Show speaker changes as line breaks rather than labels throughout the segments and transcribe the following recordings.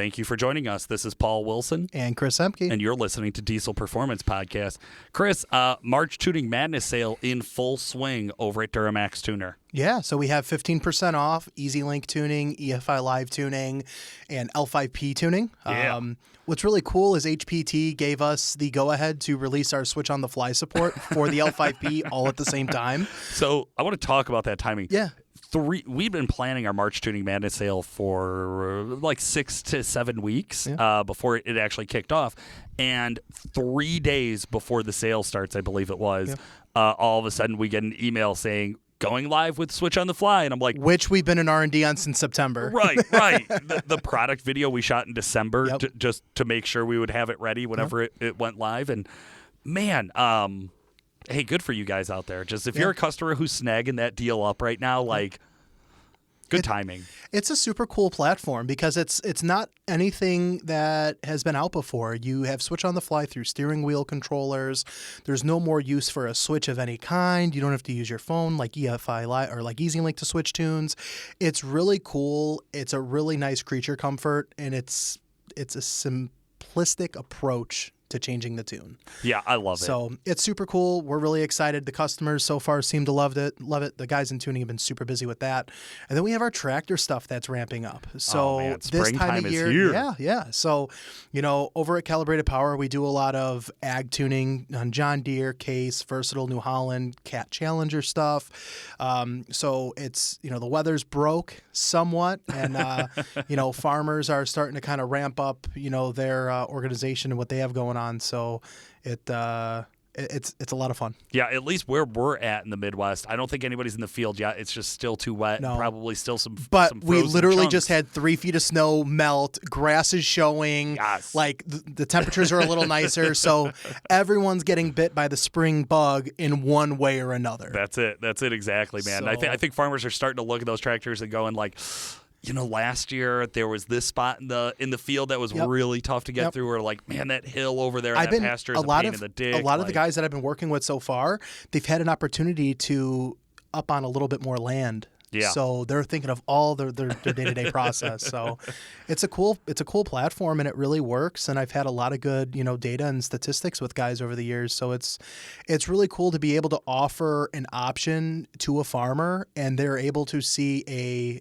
Thank you for joining us. This is Paul Wilson.
And Chris Emke.
And you're listening to Diesel Performance Podcast. Chris, March Tuning Madness sale in full swing over at Duramax Tuner.
Yeah, so we have 15% off Easy Link tuning, EFI Live tuning, and L5P tuning.
Yeah.
What's really cool is HPT gave us the go-ahead to release our Switch on the Fly support for the L5P all at the same time.
So I want to talk about that timing.
Yeah.
We've been planning our March Tuning Madness sale for like 6 to 7 weeks before it actually kicked off. And 3 days before the sale starts, I believe it was, all of a sudden we get an email saying, going live with Switch on the Fly. And I'm like...
Which we've been in R&D on since September.
Right. The product video we shot in December just to make sure we would have it ready whenever it went live. And man, hey, good for you guys out there. Just if you're a customer who's snagging that deal up right now, like... Good timing.
It's a super cool platform because it's not anything that has been out before. You have Switch on the Fly through steering wheel controllers. There's no more use for a switch of any kind. You don't have to use your phone like EFI Live or like Easy Link to switch tunes. It's really cool. It's a really nice creature comfort, and it's a simplistic approach to changing the tune.
Yeah, I love it.
So it's super cool. We're really excited. The customers so far seem to love it. The guys in tuning have been super busy with that. And then we have our tractor stuff that's ramping up. So this time of year, yeah. So, over at Calibrated Power, we do a lot of ag tuning on John Deere, Case, Versatile, New Holland, Cat Challenger stuff. So it's, the weather's broke somewhat, and farmers are starting to kind of ramp up, their organization and what they have going on. So it's a lot of fun.
Yeah, at least where we're at in the Midwest, I don't think anybody's in the field yet. It's just still too wet.
No.
Probably still some.
But
some
we literally
chunks.
just had 3 feet of snow melt. Grass is showing.
Yes.
Like the temperatures are a little nicer, so everyone's getting bit by the spring bug in one way or another.
That's it exactly, man.
So,
I think farmers are starting to look at those tractors and going like, last year there was this spot in the field that was really tough to get through. Or like, man, that hill over there in that pasture is a pain in the dick.
A lot of the guys that I've been working with so far, they've had an opportunity to up on a little bit more land.
Yeah.
So they're thinking of all their day-to-day process. So it's a cool platform, and it really works. And I've had a lot of good, data and statistics with guys over the years. So it's really cool to be able to offer an option to a farmer, and they're able to see a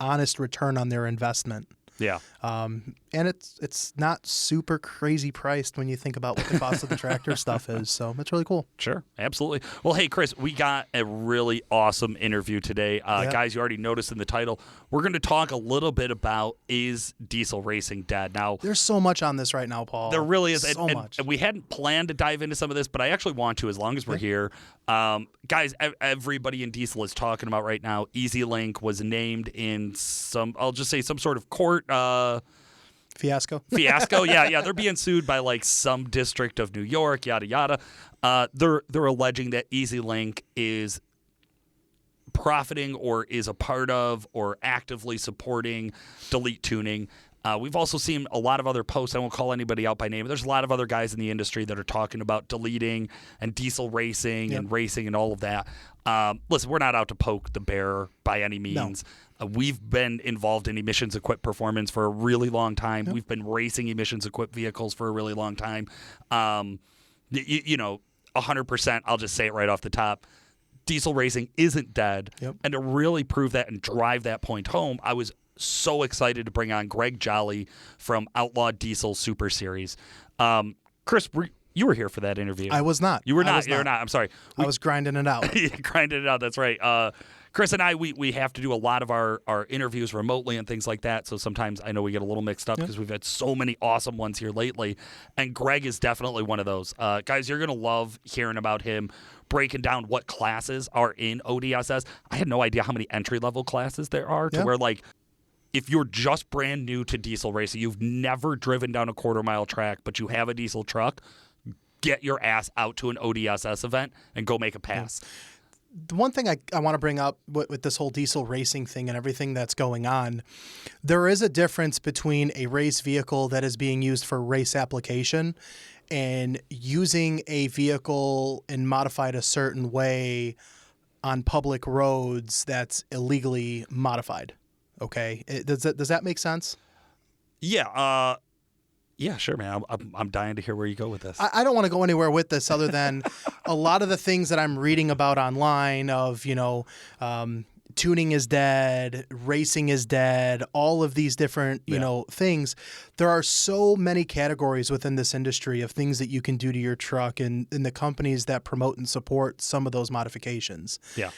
honest return on their investment.
Yeah.
And it's not super crazy priced when you think about what the cost of the tractor stuff is. So it's really cool.
Sure. Absolutely. Well, hey, Chris, we got a really awesome interview today. Guys, you already noticed in the title, we're going to talk a little bit about, is diesel racing dead? Now,
there's so much on this right now, Paul.
There really is.
So much.
And we hadn't planned to dive into some of this, but I actually want to as long as we're here. Guys, everybody in diesel is talking about right now, Easy Link was named in some sort of court
Fiasco.
Yeah. They're being sued by like some district of New York, yada yada. They're alleging that Easy Link is profiting or is a part of or actively supporting delete tuning. We've also seen a lot of other posts. I won't call anybody out by name, but there's a lot of other guys in the industry that are talking about deleting and diesel racing and racing and all of that. Listen, we're not out to poke the bear by any means. No. We've been involved in emissions equipped performance for a really long time. Yep. We've been racing emissions equipped vehicles for a really long time. 100%, I'll just say it right off the top. Diesel racing isn't dead.
Yep.
And to really prove that and drive that point home, I was so excited to bring on Gregg Jolly from Outlaw Diesel Super Series. Chris, you were here for that interview.
I was not.
You were not. You were not. I'm sorry.
I was grinding it out.
Grinding it out. That's right. Chris and I, we have to do a lot of our interviews remotely and things like that. So sometimes I know we get a little mixed up because we've had so many awesome ones here lately. And Gregg is definitely one of those. Guys, you're going to love hearing about him breaking down what classes are in ODSS. I had no idea how many entry-level classes there are to where, like, if you're just brand new to diesel racing, you've never driven down a quarter-mile track, but you have a diesel truck, get your ass out to an ODSS event and go make a pass.
The one thing I want to bring up with this whole diesel racing thing and everything that's going on, there is a difference between a race vehicle that is being used for race application and using a vehicle and modified a certain way on public roads that's illegally modified. Okay, does that make sense?
Yeah. Yeah, sure, man. I'm dying to hear where you go with this.
I don't want to go anywhere with this other than a lot of the things that I'm reading about online of, tuning is dead, racing is dead, all of these different, things. There are so many categories within this industry of things that you can do to your truck and the companies that promote and support some of those modifications.
Yeah.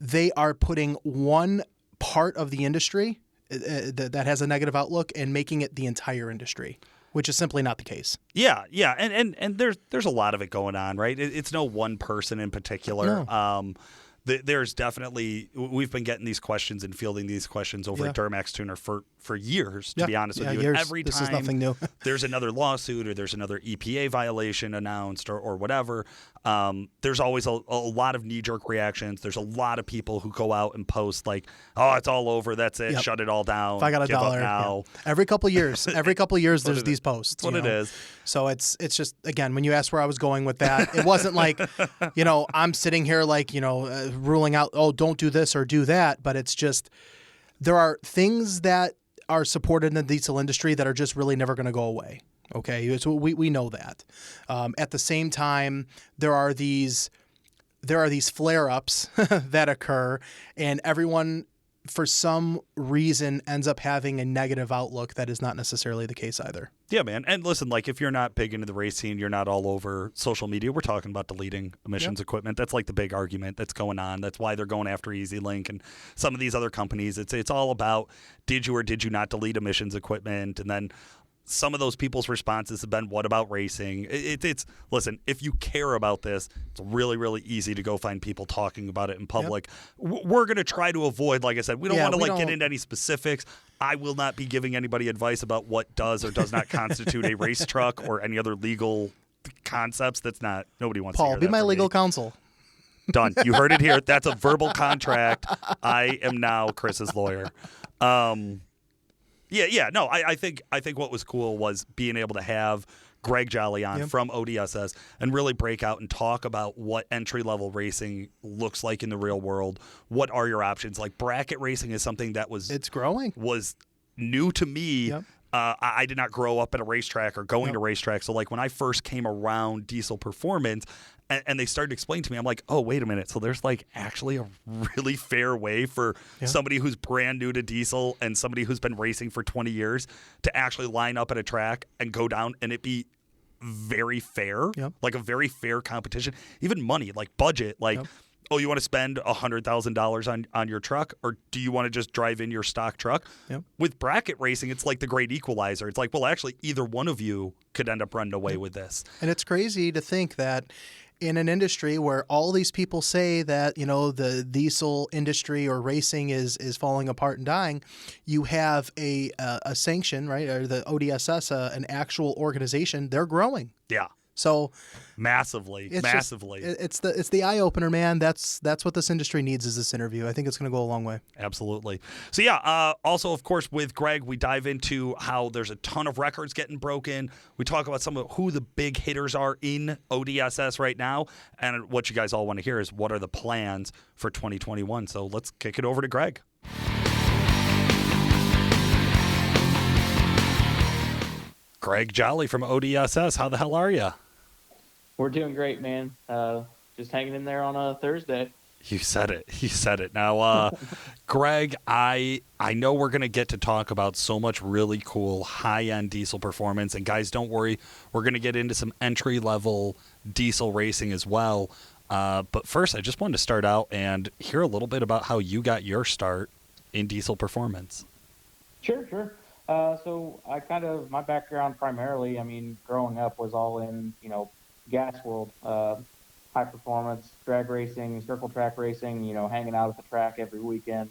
They are putting one part of the industry that has a negative outlook and making it the entire industry, which is simply not the case.
Yeah, and there's a lot of it going on, right? It's no one person in particular.
No.
There's definitely, we've been getting these questions and fielding these questions over at Duramax Tuner for years, to be honest with you.
Years.
And every time
this is nothing new.
there's another lawsuit or there's another EPA violation announced or whatever, there's always a lot of knee-jerk reactions. There's a lot of people who go out and post like, oh, it's all over, that's it, shut it all down,
if I got
give
$1
up now.
Every couple of years, there's these posts.
That's what it is.
So it's just, again, when you asked where I was going with that, it wasn't like, I'm sitting here like, ruling out, oh, don't do this or do that. But it's just, there are things that are supported in the diesel industry that are just really never going to go away. Okay. So we know that. At the same time, there are these flare-ups that occur, and everyone, for some reason, ends up having a negative outlook that is not necessarily the case either.
Yeah, man. And listen, like if you're not big into the race scene, you're not all over social media, we're talking about deleting emissions equipment. That's like the big argument that's going on. That's why they're going after EasyLink and some of these other companies. It's all about, did you or did you not delete emissions equipment? And then some of those people's responses have been, what about racing? It's listen, if you care about this, it's really, really easy to go find people talking about it in public. We're going to try to avoid, like I said, we don't want to get into any specifics. I will not be giving anybody advice about what does or does not constitute a race truck or any other legal concepts. That's not, nobody wants to hear
Paul, be
that
my
from
legal
me.
counsel.
Done. You heard it here. That's a verbal contract. I am now Chris's lawyer. No, I think what was cool was being able to have Gregg Jolly on from ODSS and really break out and talk about what entry-level racing looks like in the real world. What are your options? Like bracket racing is something that
it's growing.
Was new to me.
Yep.
I did not grow up at a racetrack or going to racetracks. So like when I first came around diesel performance and they started explaining to me, I'm like, oh, wait a minute. So there's like actually a really fair way for somebody who's brand new to diesel and somebody who's been racing for 20 years to actually line up at a track and go down and it be very fair, like a very fair competition, even money, like budget, like, oh, you want to spend $100,000 on your truck, or do you want to just drive in your stock truck? With bracket racing, it's like the great equalizer. It's like, well, actually, either one of you could end up running away with this.
And it's crazy to think that in an industry where all these people say that, the diesel industry or racing is falling apart and dying, you have a sanction, right? Or the ODSS, an actual organization, they're growing.
Yeah.
So
massively.
It's the eye opener, man. That's what this industry needs is this interview. I think it's going to go a long way.
Absolutely. So also of course with Gregg, we dive into how there's a ton of records getting broken. We talk about some of who the big hitters are in ODSS right now, and what you guys all want to hear is what are the plans for 2021. So let's kick it over to Gregg. Gregg Jolly from ODSS. How the hell are you?
We're doing great, man. Just hanging in there on a Thursday.
You said it. Now, Gregg, I know we're going to get to talk about so much really cool high-end diesel performance. And guys, don't worry. We're going to get into some entry-level diesel racing as well. But first, I just wanted to start out and hear a little bit about how you got your start in diesel performance.
Sure. So my background primarily, growing up was all in, gas world, high performance, drag racing, circle track racing, hanging out at the track every weekend.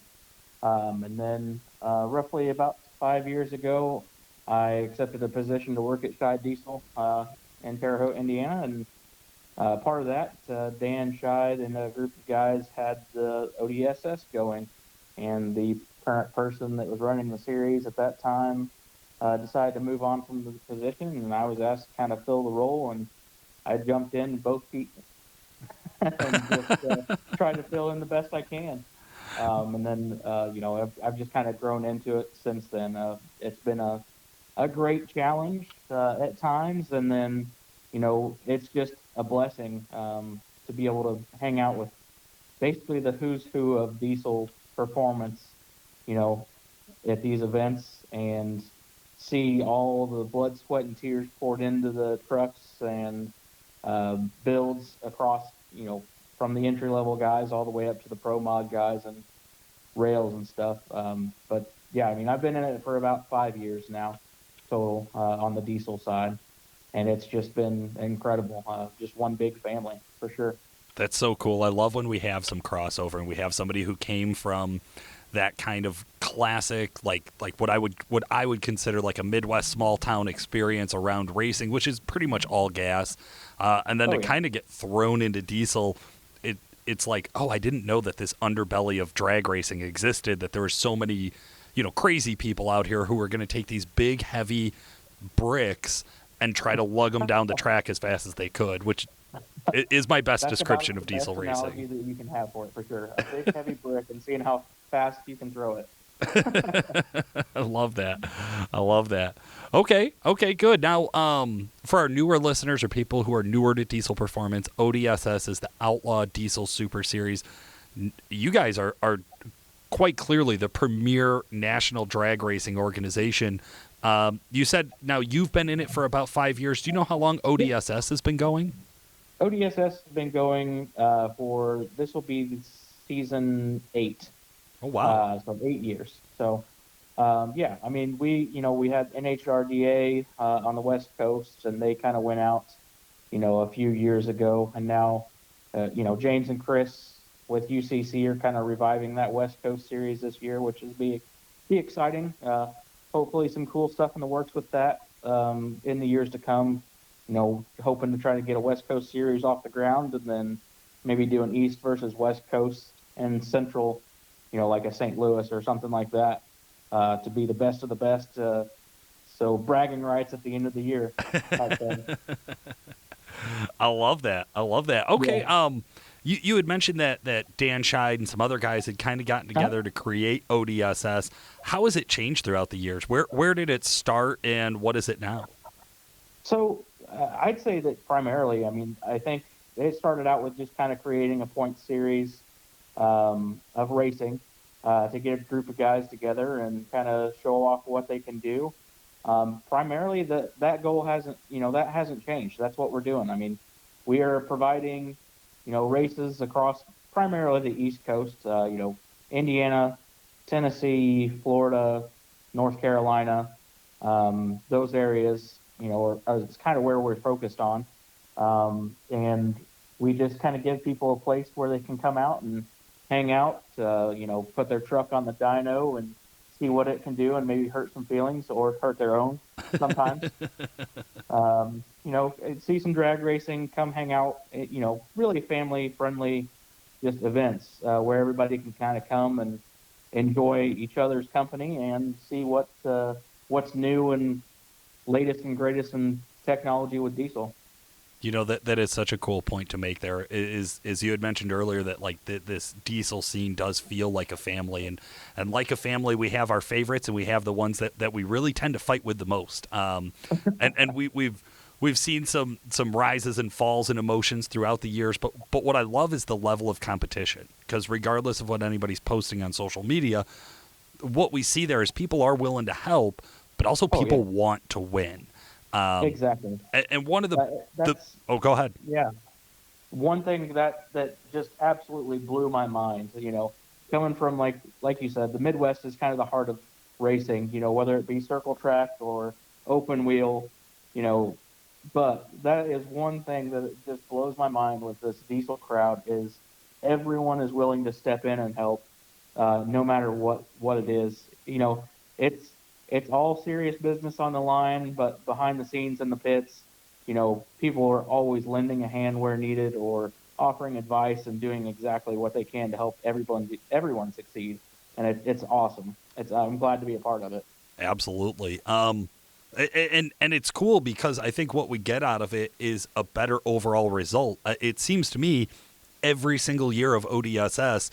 And then roughly about 5 years ago, I accepted a position to work at Scheid Diesel in Terre Haute, Indiana. And part of that, Dan Scheid and a group of guys had the ODSS going. And the current person that was running the series at that time decided to move on from the position, and I was asked to kind of fill the role, and I jumped in both feet and just tried to fill in the best I can. And then, I've just kind of grown into it since then. It's been a great challenge at times. And then, it's just a blessing to be able to hang out with basically the who's who of diesel performance, you know, at these events and see all the blood, sweat, and tears poured into the trucks and builds across, from the entry level guys all the way up to the pro mod guys and rails and stuff. But yeah, I mean, I've been in it for about 5 years now total on the diesel side, and it's just been incredible. Just one big family for sure.
That's so cool. I love when we have some crossover and we have somebody who came from that kind of classic, like what I would consider like a Midwest small town experience around racing, which is pretty much all gas, and then kind of get thrown into diesel. It's like, oh, I didn't know that this underbelly of drag racing existed. That there were so many, crazy people out here who were going to take these big, heavy bricks and try to lug them down the track as fast as they could, which is my best description of diesel racing.
That's the best analogy that you can have for it, for sure. A big, heavy brick and seeing how fast you can throw it.
I love that. Okay, good. Now, for our newer listeners or people who are newer to diesel performance, ODSS is the Outlaw Diesel Super Series. You guys are quite clearly the premier national drag racing organization. You said now you've been in it for about 5 years. Do you know how long ODSS has been going?
ODSS has been going this will be season 8.
Oh, wow.
So 8 years. So, yeah, I mean, we had NHRDA on the West Coast, and they kind of went out, a few years ago. And now, James and Chris with UCC are kind of reviving that West Coast series this year, which is be exciting. Hopefully some cool stuff in the works with that in the years to come. Hoping to try to get a West Coast series off the ground and then maybe do an East versus West Coast and Central, like a St. Louis or something like that, to be the best of the best. So bragging rights at the end of the year.
I love that. Okay.
Yeah.
You had mentioned that Dan Scheid and some other guys had kind of gotten together to create ODSS. How has it changed throughout the years? Where did it start and what is it now?
So I'd say that primarily, I mean, I think it started out with just kind of creating a point series of racing to get a group of guys together and kind of show off what they can do. Primarily, that goal hasn't changed. That's what we're doing. I mean, we are providing, races across primarily the East Coast, Indiana, Tennessee, Florida, North Carolina, those areas, it's kind of where we're focused on. And we just kind of give people a place where they can come out and hang out, put their truck on the dyno and see what it can do and maybe hurt some feelings or hurt their own sometimes. See some drag racing, come hang out, really family-friendly just events where everybody can kind of come and enjoy each other's company and see what's new and latest and greatest in technology with diesel.
That is such a cool point to make there is you had mentioned earlier that like this diesel scene does feel like a family and like a family we have our favorites and we have the ones that we really tend to fight with the most. And we've seen some rises and falls in emotions throughout the years, but what I love is the level of competition, because regardless of what anybody's posting on social media, what we see there is people are willing to help, but also people want to win.
Exactly.
And one of go ahead.
Yeah. One thing that just absolutely blew my mind, coming from like you said, the Midwest is kind of the heart of racing, whether it be circle track or open wheel, but that is one thing that just blows my mind with this diesel crowd is everyone is willing to step in and help, no matter what it is. It's all serious business on the line, but behind the scenes in the pits, people are always lending a hand where needed or offering advice and doing exactly what they can to help everyone succeed. And it's awesome. I'm glad to be a part of it.
Absolutely. And it's cool because I think what we get out of it is a better overall result. It seems to me every single year of ODSS,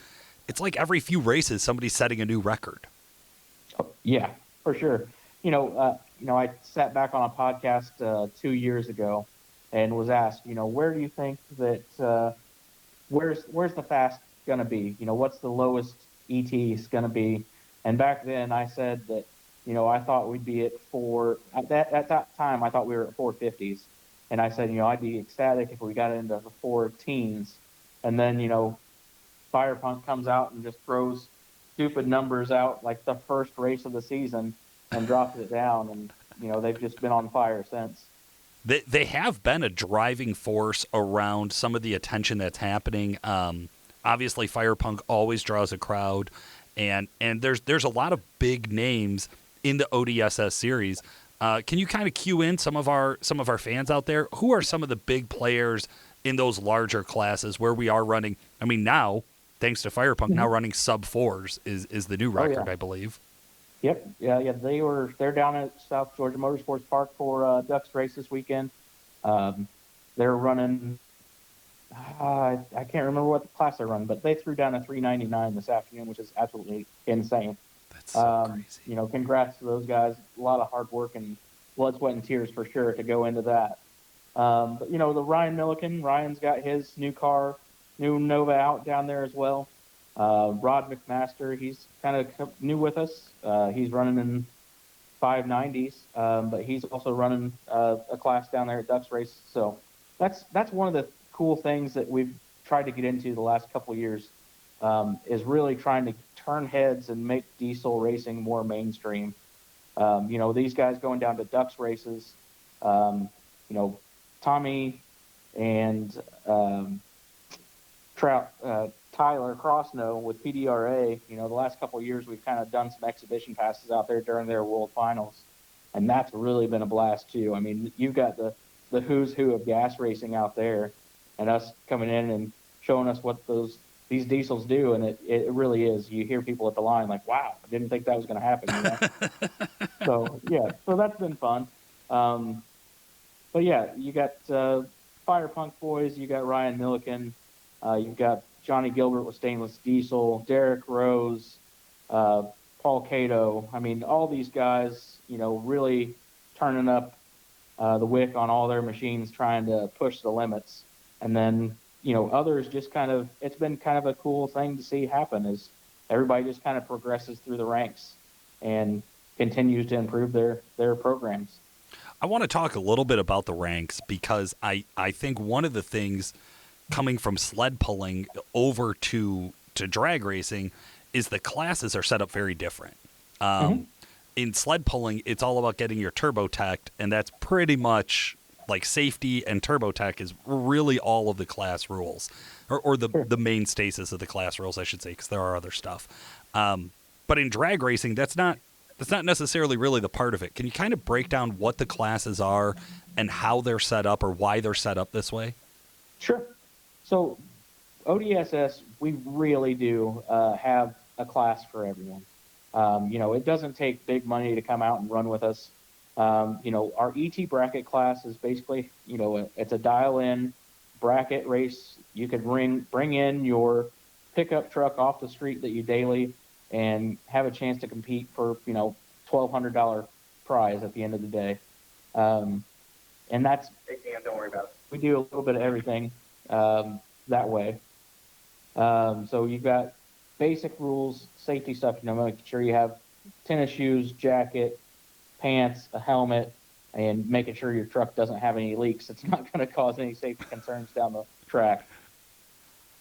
it's like every few races somebody's setting a new record.
Yeah, for sure. I sat back on a podcast 2 years ago and was asked, where do you think that where's the fast going to be? What's the lowest ET is going to be? And back then I said that, I thought we'd be at that time, I thought we were at 450s. And I said, I'd be ecstatic if we got into the 4 teens. And then, Firepunk comes out and just throws stupid numbers out like the first race of the season and drops it down. And, they've just been on fire since.
They have been a driving force around some of the attention that's happening. Obviously, Firepunk always draws a crowd, and there's a lot of big names in the ODSS series. Can you kind of cue in some of our fans out there? Who are some of the big players in those larger classes where we are running? I mean, now thanks to Firepunk, now running sub-4s is the new record, I believe.
Yep. Yeah. They're down at South Georgia Motorsports Park for Ducks race this weekend. They're running, I can't remember what the class they're running, but they threw down a 399 this afternoon, which is absolutely insane.
That's so crazy.
Congrats to those guys. A lot of hard work and blood, sweat, and tears for sure to go into that. But the Ryan's got his new car, new Nova out down there as well. Rod McMaster, he's kind of new with us. He's running in 590s, but he's also running a class down there at Ducks Race. So that's one of the cool things that we've tried to get into the last couple of years, is really trying to turn heads and make diesel racing more mainstream. These guys going down to Ducks races, Tommy and Tyler Crossnow with PDRA, the last couple of years we've kind of done some exhibition passes out there during their World Finals, and that's really been a blast too. I mean, you've got the who's who of gas racing out there, and us coming in and showing us what these diesels do, and it really is. You hear people at the line like, "Wow, I didn't think that was going to happen." So that's been fun. But yeah, you got Firepunk boys, you got Ryan Milliken, you've got Johnny Gilbert with Stainless Diesel, Derek Rose, Paul Cato. I mean, all these guys, really turning up the wick on all their machines, trying to push the limits. And then, others just it's been kind of a cool thing to see happen, is everybody just kind of progresses through the ranks and continues to improve their programs.
I want to talk a little bit about the ranks, because I think one of the things coming from sled pulling over to drag racing is the classes are set up very different. In sled pulling, it's all about getting your turbo teched, and that's pretty much like safety and turbo tech is really all of the class rules, or the main stasis of the class rules, I should say, because there are other stuff. But in drag racing, that's not necessarily really the part of it. Can you kind of break down what the classes are and how they're set up, or why they're set up this way?
Sure. So ODSS, we really do have a class for everyone. It doesn't take big money to come out and run with us. Our ET bracket class is basically, it's a dial-in bracket race. You could bring in your pickup truck off the street that you daily and have a chance to compete for, $1,200 prize at the end of the day. And that's, don't worry about it. We do a little bit of everything that way. So you've got basic rules, safety stuff, making sure you have tennis shoes, jacket, pants, a helmet, and making sure your truck doesn't have any leaks. It's not going to cause any safety concerns down the track.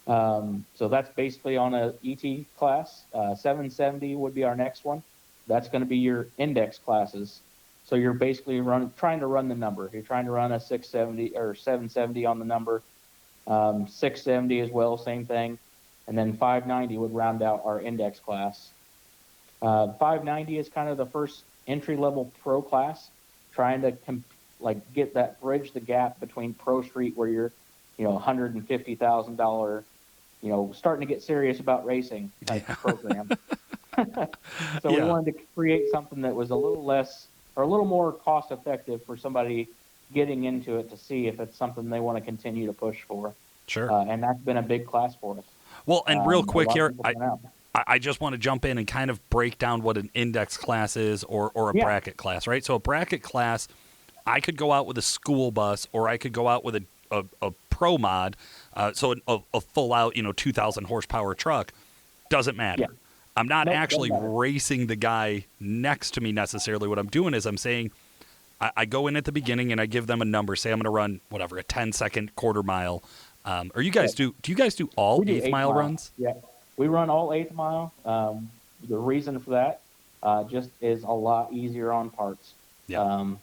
So that's basically on a ET class. 770 would be our next one. That's going to be your index classes. So you're basically trying to run the number. You're trying to run a 670 or 770 on the number. 670 as well, same thing. And then 590 would round out our index class. 590 is kind of the first entry-level pro class, trying to bridge the gap between Pro Street, where you're, $150,000, starting to get serious about racing type of program. So we wanted to create something that was a little less or a little more cost-effective for somebody getting into it to see if it's something they want to continue to push for.
Sure.
And that's been a big class for us.
Well, and real quick here,
burn out.
I just want to jump in and kind of break down what an index class is or a bracket class, right? So a bracket class, I could go out with a school bus, or I could go out with a pro mod, so a full out 2,000 horsepower truck. Doesn't matter.
Yeah.
I'm not actually racing the guy next to me necessarily. What I'm doing is I'm saying I go in at the beginning and I give them a number. Say I'm going to run whatever, a 10-second quarter mile. Or you guys do you guys do all eighth mile runs?
Yeah. We run all 8th mile. The reason for that just is a lot easier on parts.
Yeah.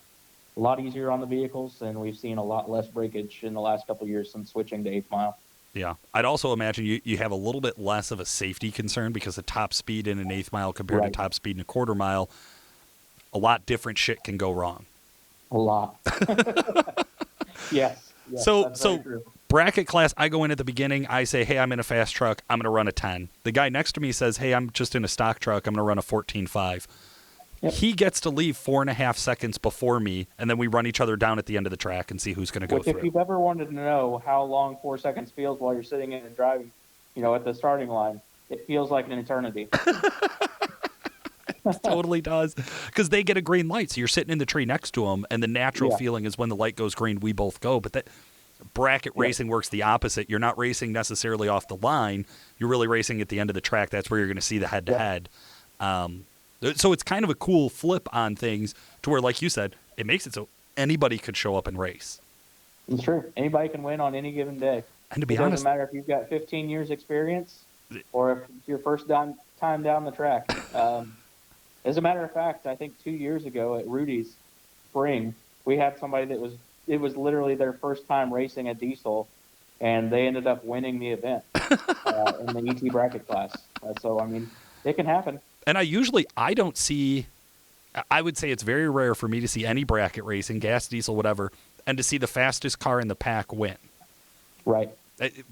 A lot easier on the vehicles, and we've seen a lot less breakage in the last couple of years since switching to 8th mile.
Yeah. I'd also imagine you have a little bit less of a safety concern because the top speed in an 8th mile compared to top speed in a quarter mile, a lot different shit can go wrong.
A lot. Yes.
So bracket class, I go in at the beginning. I say, hey, I'm in a fast truck. I'm going to run a 10. The guy next to me says, hey, I'm just in a stock truck. I'm going to run a 14.5. Yep. He gets to leave 4.5 seconds before me, and then we run each other down at the end of the track and see who's going to go through.
If you've ever wanted to know how long 4 seconds feels while you're sitting in and driving, at the starting line, it feels like an eternity.
It totally does, because they get a green light, so you're sitting in the tree next to them, and the natural feeling is when the light goes green, we both go. But that bracket racing works the opposite. You're not racing necessarily off the line. You're really racing at the end of the track. That's where you're going to see the head-to-head. So it's kind of a cool flip on things to where, like you said, it makes it so anybody could show up and race. It's
true. Anybody can win on any given day.
And to be
honest,
it
doesn't matter if you've got 15 years experience or if it's your first time down the track. As a matter of fact, I think 2 years ago at Rudy's Spring, we had somebody that it was literally their first time racing a diesel, and they ended up winning the event in the ET bracket class. So, I mean, it can happen.
And I don't see, I would say it's very rare for me to see any bracket racing, gas, diesel, whatever, and to see the fastest car in the pack win.
Right.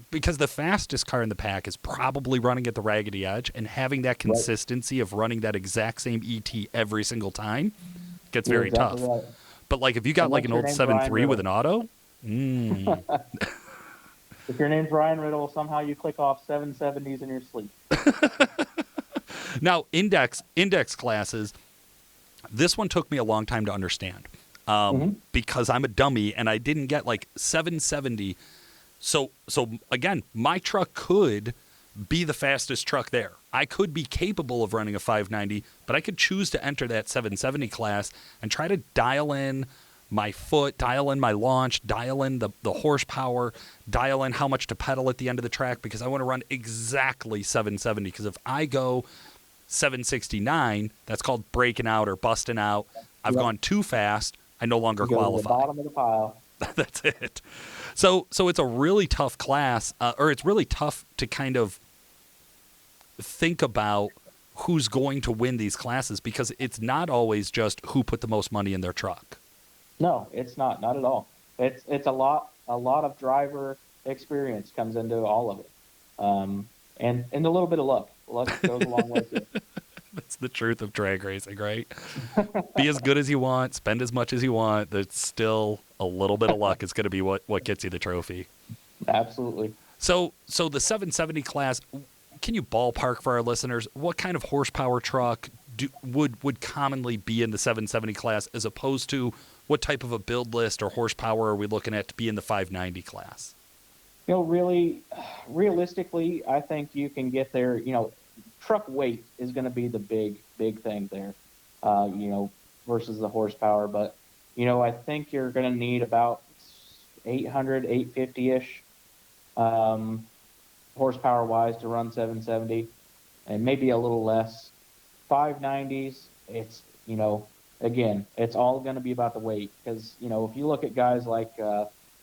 Because the fastest car in the pack is probably running at the raggedy edge, and having that consistency of running that exact same ET every single time gets very tough. Right. But like if you got like an old 7.3 with an auto,
if your name's Ryan Riddle, somehow you click off 770s in your sleep.
Now, index classes, this one took me a long time to understand because I'm a dummy and I didn't get like 770. So again, my truck could be the fastest truck there. I could be capable of running a 590, but I could choose to enter that 770 class and try to dial in my foot, dial in my launch, dial in the horsepower, dial in how much to pedal at the end of the track, because I want to run exactly 770. Because if I go 769, that's called breaking out or busting out. I've gone too fast. I no longer qualify.
To the bottom of the pile.
That's it. So it's a really tough class, or it's really tough to kind of think about who's going to win these classes, because it's not always just who put the most money in their truck.
No, it's not at all. It's a lot of driver experience comes into all of it, and a little bit of luck. Luck goes a long way too.
That's the truth of drag racing, right? Be as good as you want, spend as much as you want. There's still a little bit of luck is going to be what gets you the trophy.
Absolutely.
So the 770 class, can you ballpark for our listeners what kind of horsepower truck would commonly be in the 770 class, as opposed to what type of a build list or horsepower are we looking at to be in the 590 class?
Really, realistically, I think you can get there. Truck weight is going to be the big thing there, versus the horsepower. But, I think you're going to need about 800, 850-ish horsepower-wise to run 770, and maybe a little less. 590s, it's, again, it's all going to be about the weight. Because, if you look at guys like,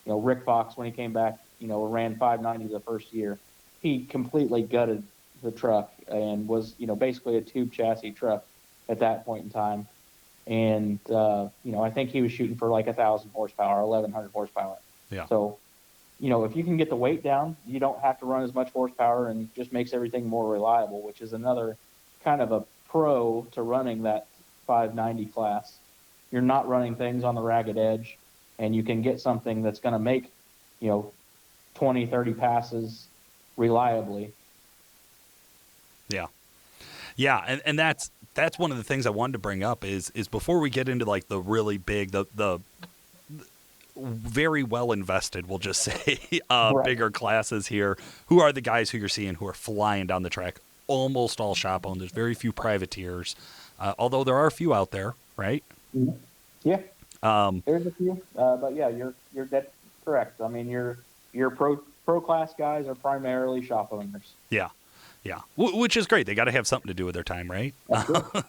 Rick Fox, when he came back, ran 590 the first year, he completely gutted the truck and was, basically a tube chassis truck at that point in time. And, I think he was shooting for like 1,000 horsepower, 1,100 horsepower.
Yeah.
So, if you can get the weight down, you don't have to run as much horsepower, and just makes everything more reliable, which is another kind of a pro to running that 590 class. You're not running things on the ragged edge, and you can get something that's going to make, 20, 30 passes reliably.
Yeah. Yeah, and that's one of the things I wanted to bring up is before we get into like the really big, the very well invested, we'll just say,
Right.
bigger classes here. Who are the guys who you're seeing who are flying down the track? Almost all shop owned. There's very few privateers, although there are a few out there, right?
Mm-hmm. Yeah. There's a few, but yeah, you're dead correct. I mean, your pro class guys are primarily shop owners.
Yeah. Yeah, which is great. They got to have something to do with their time, right?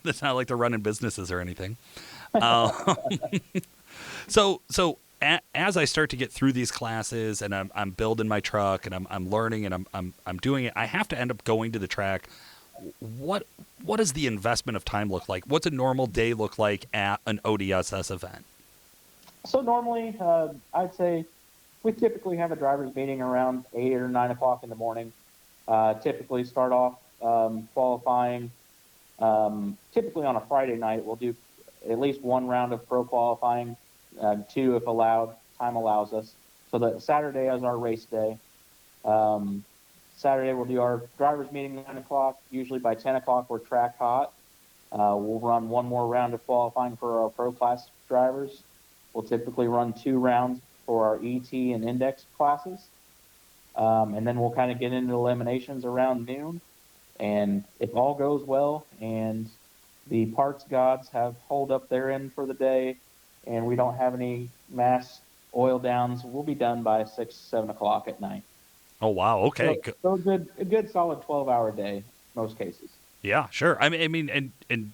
It's not like they're running businesses or anything. So as I start to get through these classes and I'm building my truck and I'm learning and I'm doing it, I have to end up going to the track. What does the investment of time look like? What's a normal day look like at an ODSS event?
So normally, I'd say we typically have a driver's meeting around 8 or 9 o'clock in the morning. Typically start off qualifying. Typically on a Friday night, we'll do at least one round of pro qualifying, 2 if allowed, time allows us. So that Saturday is our race day. Saturday we'll do our driver's meeting at 9 o'clock. Usually by 10 o'clock we're track hot. We'll run one more round of qualifying for our pro class drivers. We'll typically run 2 rounds for our ET and index classes. And then we'll kind of get into eliminations around noon. And if all goes well and the parts gods have holed up their end for the day and we don't have any mass oil downs, we'll be done by 6, 7 o'clock at night.
Oh, wow. Okay.
So a good solid 12-hour day, most cases.
Yeah, sure. I mean, and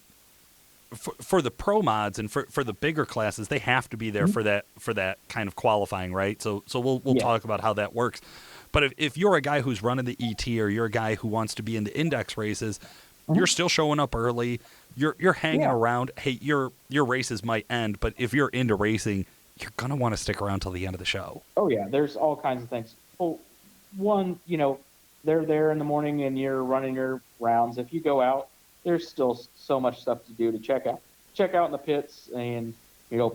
for the pro mods and for the bigger classes, they have to be there for that kind of qualifying, right? So we'll talk about how that works. But if you're a guy who's running the ET or you're a guy who wants to be in the index races, you're still showing up early. You're hanging around. Hey, your races might end, but if you're into racing, you're gonna want to stick around till the end of the show.
Oh yeah, there's all kinds of things. Well, one, they're there in the morning and you're running your rounds. If you go out, there's still so much stuff to do to check out in the pits and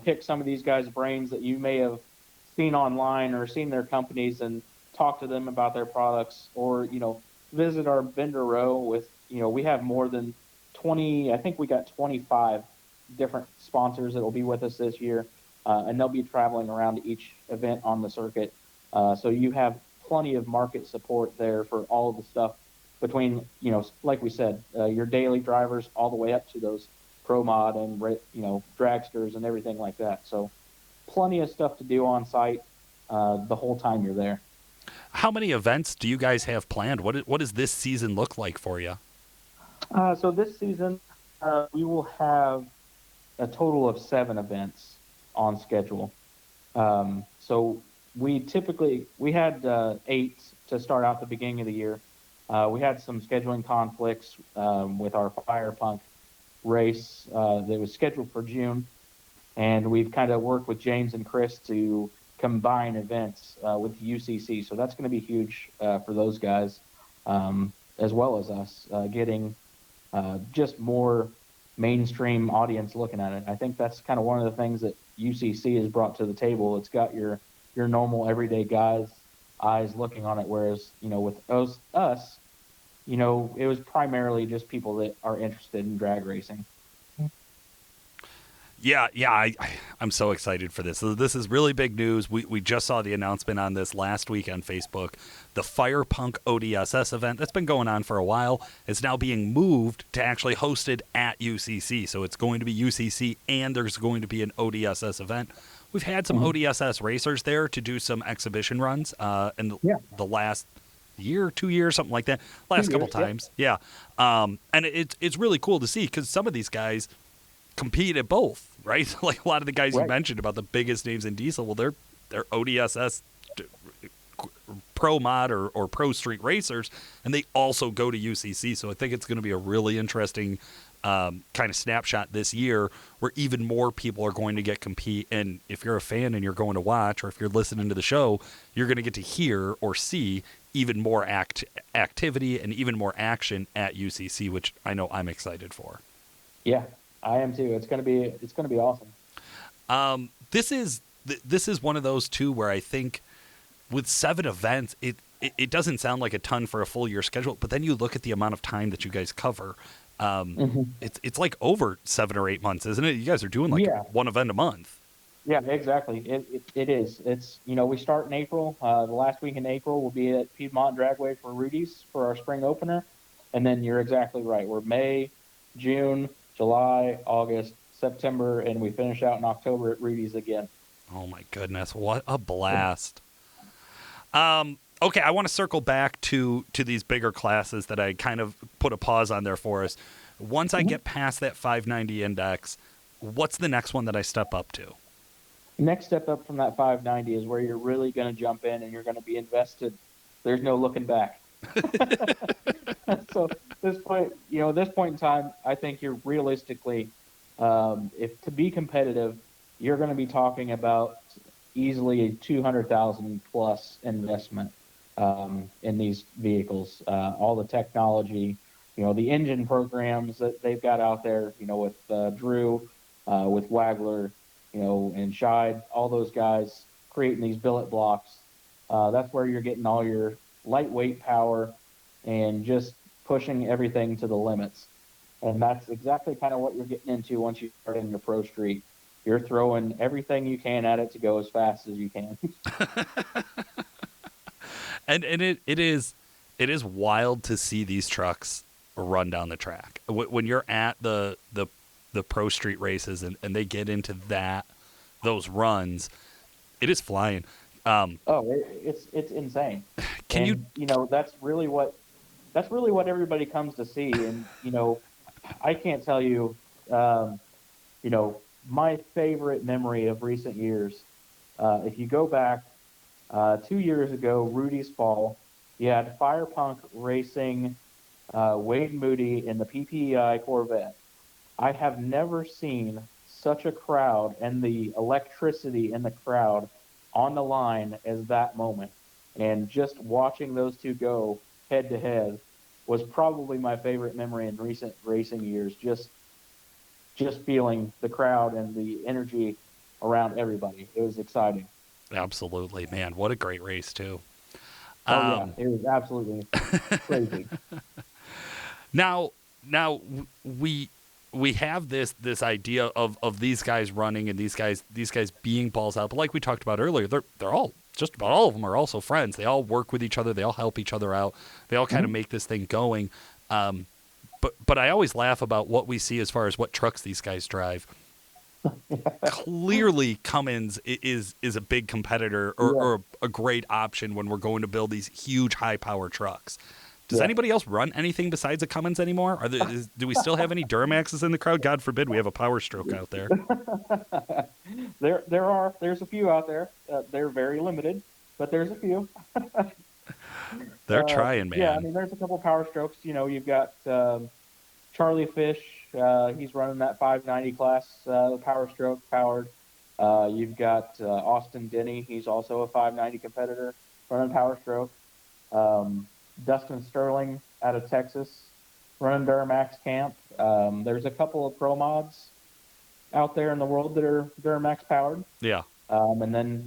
pick some of these guys' brains that you may have seen online or seen their companies and talk to them about their products, or visit our vendor row with we have more than 20. I think we got 25 different sponsors that will be with us this year, and they'll be traveling around to each event on the circuit. So you have plenty of market support there for all of the stuff between like we said, your daily drivers all the way up to those pro mod and dragsters and everything like that. So plenty of stuff to do on site the whole time you're there.
How many events do you guys have planned? What does this season look like for you?
So this season, we will have a total of 7 events on schedule. So we had 8 to start out the beginning of the year. We had some scheduling conflicts with our Fire Punk race that was scheduled for June, and we've kind of worked with James and Chris to combine events with UCC. So that's going to be huge for those guys, as well as us, getting just more mainstream audience looking at it. I think that's kind of one of the things that UCC has brought to the table. It's got your normal everyday guys' eyes looking on it, whereas with us, it was primarily just people that are interested in drag racing.
Yeah, I'm so excited for this. So this is really big news. We just saw the announcement on this last week on Facebook. The Fire Punk ODSS event that's been going on for a while is now being moved to actually hosted at UCC. So it's going to be UCC and there's going to be an ODSS event. We've had some ODSS racers there to do some exhibition runs in the last year, 2 years, something like that. Last couple times. Yeah. And it's really cool to see because some of these guys compete at both, right? Like a lot of the guys you mentioned about the biggest names in diesel, well, they're ODSS pro mod or pro street racers, and they also go to UCC. So I think it's going to be a really interesting kind of snapshot this year where even more people are going to get compete. And if you're a fan and you're going to watch, or if you're listening to the show, you're going to get to hear or see even more activity and even more action at UCC, which I know I'm excited for.
Yeah, I am too. It's going to be awesome.
This is one of those too where I think with 7 events, it doesn't sound like a ton for a full year schedule, but then you look at the amount of time that you guys cover. It's like over 7 or 8 months, isn't it? You guys are doing like one event a month.
Yeah, exactly. It is. It's, we start in April. The last week in April, we'll be at Piedmont Dragway for Rudy's for our spring opener. And then you're exactly right. We're May, June, July, August, September, and we finish out in October at Rudy's again.
Oh my goodness, what a blast. Okay, I want to circle back to these bigger classes that I kind of put a pause on there for us. Once I get past that 590 index, what's the next one that I step up to?
Next step up from that 590 is where you're really going to jump in and you're going to be invested. There's no looking back. So this point in time, I think you're realistically, if to be competitive, you're going to be talking about easily a 200,000 plus investment in these vehicles. All the technology, the engine programs that they've got out there, with Drew, with Wagler, and Scheid, all those guys creating these billet blocks. That's where you're getting all your lightweight power and just pushing everything to the limits. And that's exactly kind of what you're getting into once you start in your pro street. You're throwing everything you can at it to go as fast as you can.
and it is wild to see these trucks run down the track. When you're at the pro street races and they get into those runs, it is flying.
It's insane. That's really what everybody comes to see. And I can't tell you, my favorite memory of recent years. If you go back 2 years ago, Rudy's Fall, you had Firepunk racing Wade Moody in the PPEI Corvette. I have never seen such a crowd and the electricity in the crowd on the line as that moment. And just watching those two go head to head was probably my favorite memory in recent racing years. Just feeling the crowd and the energy around everybody. It was exciting.
Absolutely, man. What a great race too.
Yeah, it was absolutely crazy.
Now we have this idea of these guys running and these guys being balls out. But like we talked about earlier, they're all, just about all of them are also friends. They all work with each other. They all help each other out. They all kind of make this thing going. But I always laugh about what we see as far as what trucks these guys drive. Clearly, Cummins is a big competitor or a great option when we're going to build these huge high-power trucks. Does anybody else run anything besides a Cummins anymore? Do we still have any Duramaxes in the crowd? God forbid we have a Power Stroke out there.
There's a few out there. They're very limited, but there's a few.
They're trying, man.
Yeah, I mean, there's a couple Power Strokes. You've got Charlie Fish. He's running that 590 class, Power Stroke powered. You've got Austin Denny. He's also a 590 competitor running Power Stroke. Dustin Sterling out of Texas running Duramax camp. There's a couple of pro mods out there in the world that are Duramax powered.
Yeah.
And then,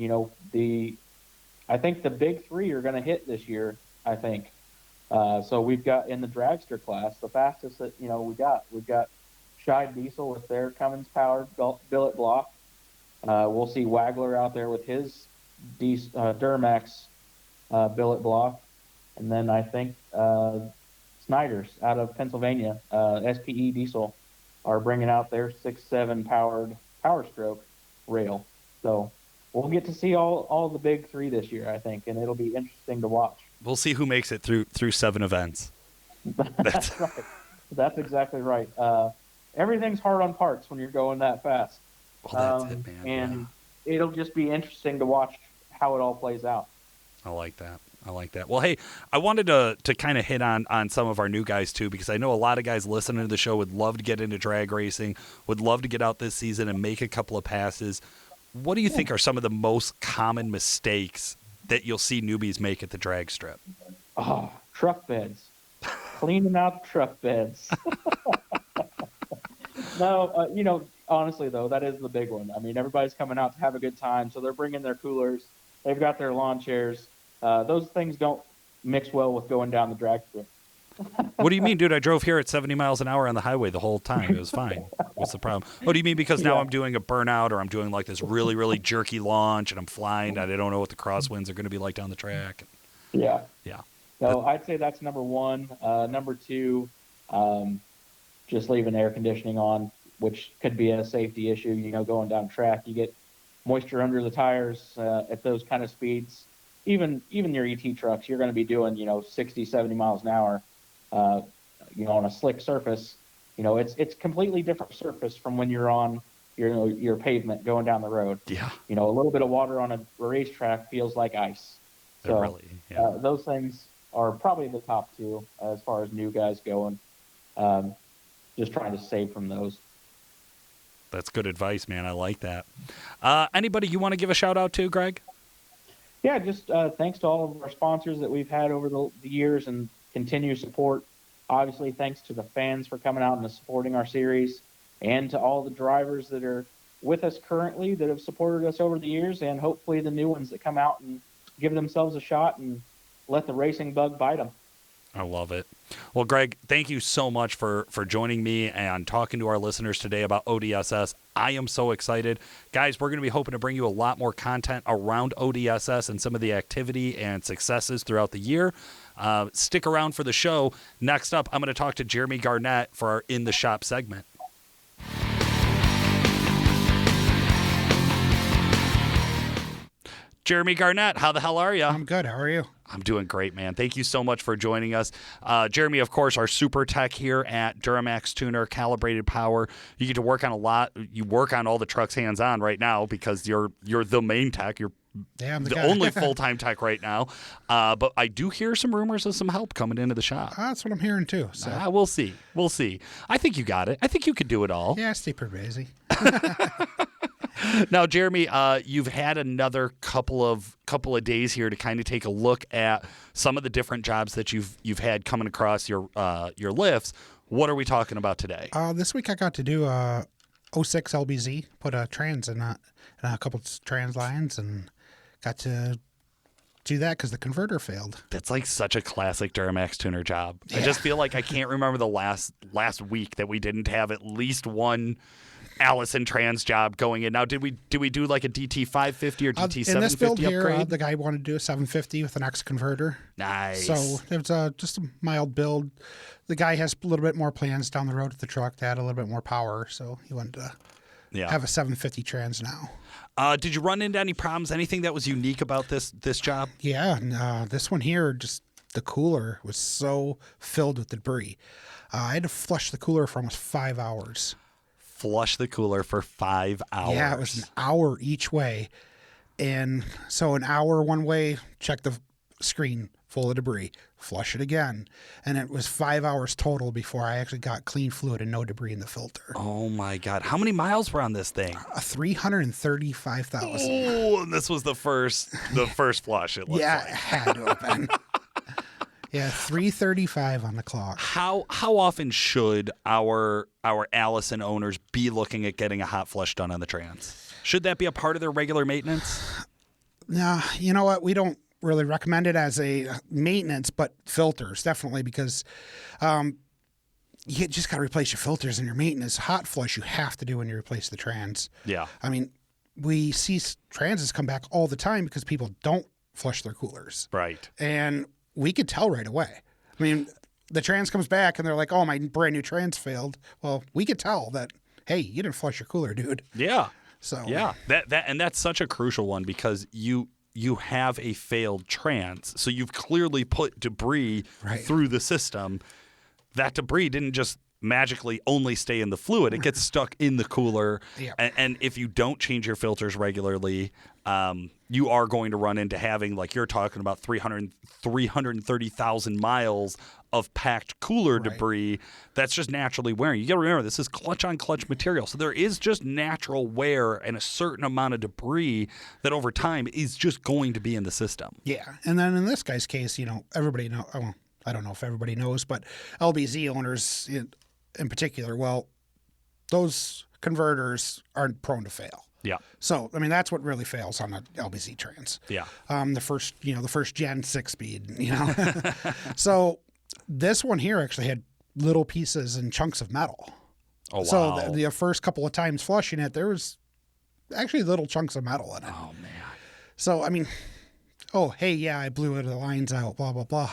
I think the big three are going to hit this year, I think. So we've got in the dragster class, the fastest that, we've got Scheid Diesel with their Cummins powered billet block. We'll see Wagler out there with his Duramax billet block. And then I think Snyder's out of Pennsylvania, SPE Diesel, are bringing out their 6.7 powered Power Stroke rail. So we'll get to see all the big three this year, I think, and it'll be interesting to watch.
We'll see who makes it through 7 events.
That's right. That's exactly right. Everything's hard on parts when you're going that fast.
Well, that's it, man.
And it'll just be interesting to watch how it all plays out.
I like that. Well, hey, I wanted to kind of hit on some of our new guys, too, because I know a lot of guys listening to the show would love to get into drag racing, would love to get out this season and make a couple of passes. What do you think are some of the most common mistakes that you'll see newbies make at the drag strip?
Oh, truck beds. Cleaning out the truck beds. No, honestly, though, that is the big one. I mean, everybody's coming out to have a good time, so they're bringing their coolers. They've got their lawn chairs. Those things don't mix well with going down the drag strip.
What do you mean, dude? I drove here at 70 miles an hour on the highway the whole time. It was fine. What's the problem? Oh, do you mean because now I'm doing a burnout, or I'm doing like this really, really jerky launch, and I'm flying, and I don't know what the crosswinds are going to be like down the track?
Yeah.
Yeah.
So I'd say that's number one. Number two, just leaving air conditioning on, which could be a safety issue. You know, going down track, you get moisture under the tires at those kind of speeds. Even your ET trucks, you're going to be doing, 60, 70 miles an hour. On a slick surface, it's completely different surface from when you're on your pavement going down the road.
Yeah.
A little bit of water on a racetrack feels like ice. So
really,
those things are probably the top two as far as new guys going. Just trying to save from those.
That's good advice, man. I like that. Anybody you want to give a shout out to, Gregg?
Yeah, just thanks to all of our sponsors that we've had over the years and continue support. Obviously, thanks to the fans for coming out and supporting our series, and to all the drivers that are with us currently that have supported us over the years, and hopefully the new ones that come out and give themselves a shot and let the racing bug bite them.
I love it. Well, Gregg, thank you so much for joining me and talking to our listeners today about ODSS. I am so excited. Guys, we're going to be hoping to bring you a lot more content around ODSS and some of the activity and successes throughout the year. Stick around for the show. Next up, I'm going to talk to Jeremy Garnett for our In the Shop segment. Jeremy Garnett, how the hell are you?
I'm good. How are you?
I'm doing great, man. Thank you so much for joining us. Jeremy, of course, our super tech here at Duramax Tuner, Calibrated Power. You get to work on a lot. You work on all the trucks hands-on right now because you're the main tech. You're
I'm
the only full-time tech right now. But I do hear some rumors of some help coming into the shop.
That's what I'm hearing, too. So.
We'll see. We'll see. I think you got it. I think you could do it all.
Yeah, stay pretty busy.
Now, Jeremy, you've had another couple of days here to kind of take a look at some of the different jobs that you've had coming across your lifts. What are we talking about today?
This week I got to do 06 LBZ, put a trans in a couple of trans lines, and got to do that because the converter failed.
That's like such a classic Duramax tuner job.
Yeah.
I just feel like I can't remember the last week that we didn't have at least one Allison trans job going in. Now, did we do like a DT 550 or DT 750
in this build
upgrade?
here, the guy wanted to do a 750 with an X converter.
Nice.
So it was just a mild build. The guy has a little bit more plans down the road with the truck to add a little bit more power, so he wanted to have a 750 trans now.
Did you run into any problems? Anything that was unique about this job?
Yeah, and, this one here, just the cooler was so filled with debris. I had to flush the cooler for almost 5 hours.
Flush the cooler for 5 hours.
Yeah, it was an hour each way. And so an hour one way, check the screen full of debris, flush it again. And it was 5 hours total before I actually got clean fluid and no debris in the filter.
Oh my God. How many miles were on this thing?
335,000.
Oh, and this was the first flush, it looks
Yeah,
like.
it had to have been. Yeah, 335 on the clock.
How often should our Allison owners be looking at getting a hot flush done on the trans? Should that be a part of their regular maintenance?
No, you know what? We don't really recommend it as a maintenance, but filters definitely, because you just got to replace your filters in your maintenance. Hot flush you have to do when you replace the trans.
Yeah.
I mean, we see transes come back all the time because people don't flush their coolers.
Right.
And we could tell right away. I mean, the trans comes back and they're like, oh, my brand new trans failed. Well, we could tell that, hey, you didn't flush your cooler, dude.
Yeah.
So
yeah, that's such a crucial one because you have a failed trans, so you've clearly put debris through the system. That debris didn't just magically only stay in the fluid; it gets stuck in the cooler.
Yeah.
And if you don't change your filters regularly, you are going to run into having, like you're talking about, 330,000 miles of packed cooler debris that's just naturally wearing. You got to remember, this is clutch-on-clutch material. So there is just natural wear and a certain amount of debris that over time is just going to be in the system.
Yeah. And then in this guy's case, everybody knows. Well, I don't know if everybody knows, but LBZ owners in particular, well, those converters aren't prone to fail.
Yeah.
So, I mean, that's what really fails on an LBZ trans.
Yeah.
The first gen 6-speed, So this one here actually had little pieces and chunks of metal.
Oh, wow.
So the first couple of times flushing it, there was actually little chunks of metal in it.
Oh, man.
So, I mean, hey, yeah, I blew the lines out, blah, blah, blah.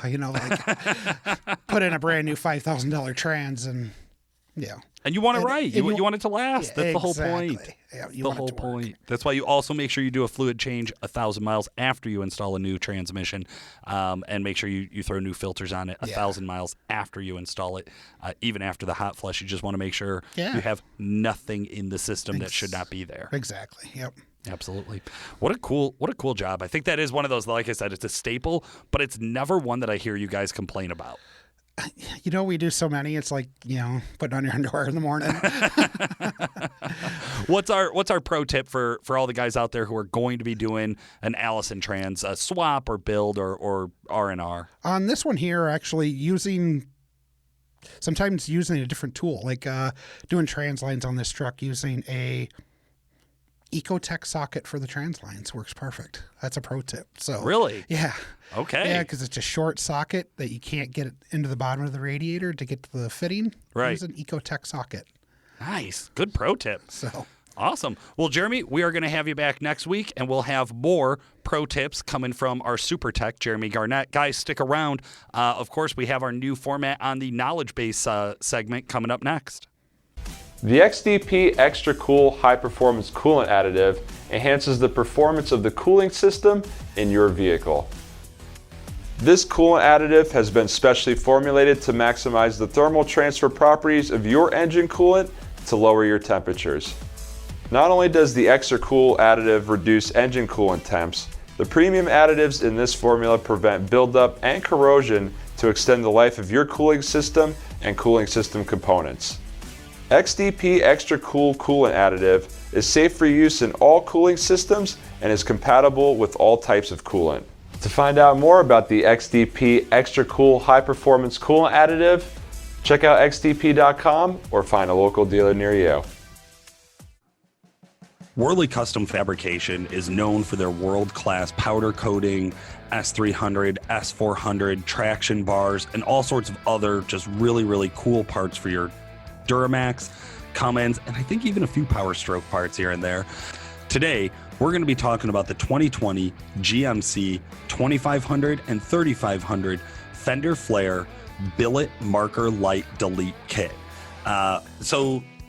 Put in a brand new $5,000 trans and, yeah.
And you want it right. You want it to last.
Yeah,
that's the whole point.
Yeah,
the whole point. That's why you also make sure you do a fluid change 1,000 miles after you install a new transmission, and make sure you throw new filters on it 1,000 miles after you install it. Even after the hot flush, you just want to make sure you have nothing in the system that should not be there.
Exactly. Yep.
Absolutely. What a cool job. I think that is one of those, like I said, it's a staple, but it's never one that I hear you guys complain about.
We do so many. It's like, putting on your underwear in the morning.
What's our pro tip for all the guys out there who are going to be doing an Allison trans, a swap or build or R&R?
On this one here, actually sometimes using a different tool, like doing trans lines on this truck using a Ecotech socket for the trans lines works perfect. That's a pro tip. So
really?
Yeah.
Okay.
Yeah, because it's a short socket that you can't get it into the bottom of the radiator to get to the fitting.
Right.
Use an Ecotech socket.
Nice. Good pro tip.
So
awesome. Well, Jeremy, we are going to have you back next week, and we'll have more pro tips coming from our super tech, Jeremy Garnett. Guys, stick around. Of course, we have our new format on the knowledge base segment coming up next.
The XDP Extra Cool High Performance Coolant Additive enhances the performance of the cooling system in your vehicle. This coolant additive has been specially formulated to maximize the thermal transfer properties of your engine coolant to lower your temperatures. Not only does the Extra Cool additive reduce engine coolant temps, the premium additives in this formula prevent buildup and corrosion to extend the life of your cooling system and cooling system components. XDP Extra Cool Coolant Additive is safe for use in all cooling systems and is compatible with all types of coolant. To find out more about the XDP Extra Cool High Performance Coolant Additive, check out xdp.com or find a local dealer near you.
Worley Custom Fabrication is known for their world-class powder coating, S300, S400, traction bars, and all sorts of other just really, really cool parts for your Duramax, Cummins, and I think even a few Power Stroke parts here and there. Today, we're going to be talking about the 2020 GMC 2500 and 3500 Fender Flare Billet Marker Light Delete Kit.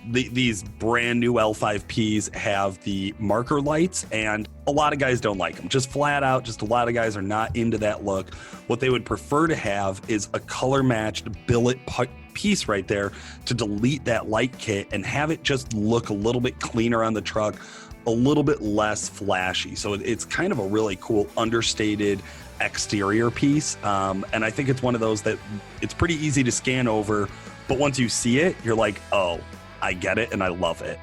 These brand new L5Ps have the marker lights, and a lot of guys don't like them. Just flat out, just a lot of guys are not into that look. What they would prefer to have is a color-matched billet piece right there to delete that light kit and have it just look a little bit cleaner on the truck, a little bit less flashy. So it's kind of a really cool understated exterior piece. And I think it's one of those that it's pretty easy to scan over, but once you see it, you're like, oh, I get it and I love it.